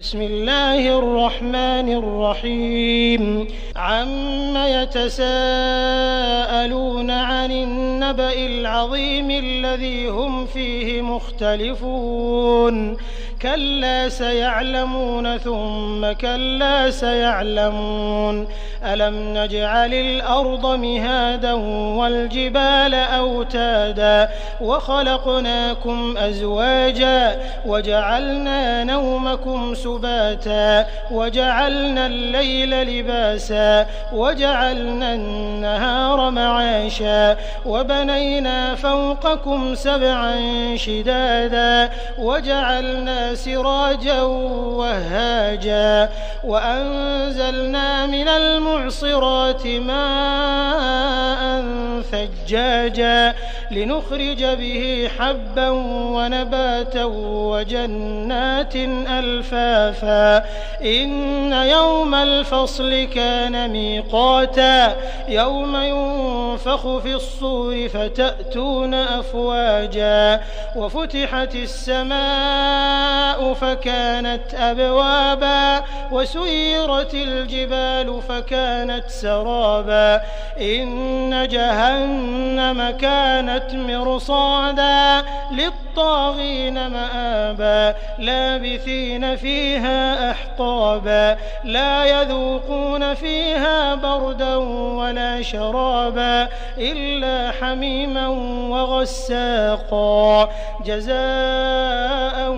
بسم الله الرحمن الرحيم عم يتساءلون عن النبأ العظيم الذي هم فيه مختلفون كلا سيعلمون ثم كلا سيعلمون ألم نجعل الأرض مهادا والجبال أوتادا وخلقناكم أزواجا وجعلنا نومكم سباتا وجعلنا الليل لباسا وجعلنا النهار معاشا وبنينا فوقكم سبعا شدادا وجعلنا سراجا وهاجا وأنزلنا من المعصرات ماء ثجاجا لنخرج به حبا ونباتا وجنات ألفافا إن يوم الفصل كان ميقاتا يوم ينفخ في الصور فتأتون أفواجا وفتحت السماء فكانت أبوابا وسيرت الجبال فكانت سرابا إن جهنم كانت مرصادا للطاغين مآبا لابثين فيها أحقابا لا يذوقون فيها بردا ولا شرابا إلا حميما وغساقا جزاء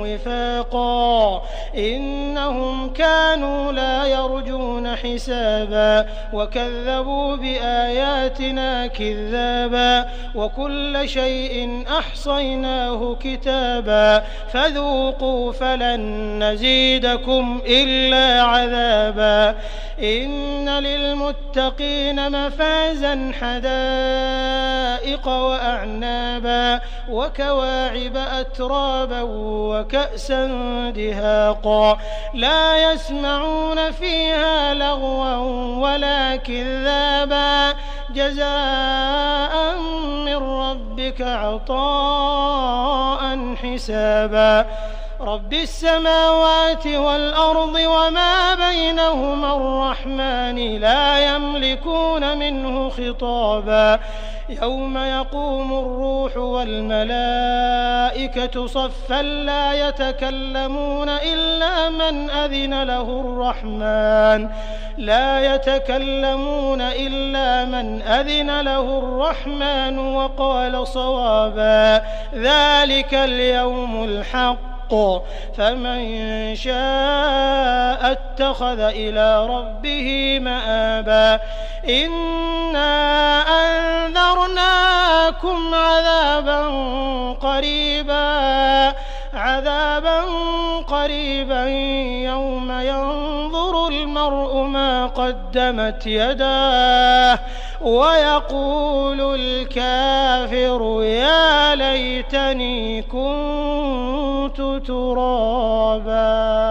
وفاقا إنهم كانوا لا يرجون حسابا وكذبوا بآياتنا كذابا وكل شيء أحصيناه كتابا فذوقوا فلن نزيدكم إلا عذابا إن للمتقين مفازا حدائق وأعنابا وكواعب أترابا وكأسا دهاقا لا يسمعون فيها لغوا ولا كذابا جزاء من ربك عطاء حسابا رب السماوات والأرض وما بينهما الرحمن لا يملكون منه خطابا يوم يقوم الروح والملائكة صفا لا يتكلمون إلا من أذن له الرحمن وقال صوابا ذلك اليوم الحق فمن شاء اتخذ إلى ربه مآبا إنا أنذرناكم عذابا قريبا يوم ينظر المرء ما قدمت يداه ويقول الكافر يا ليتني كنت ترابا.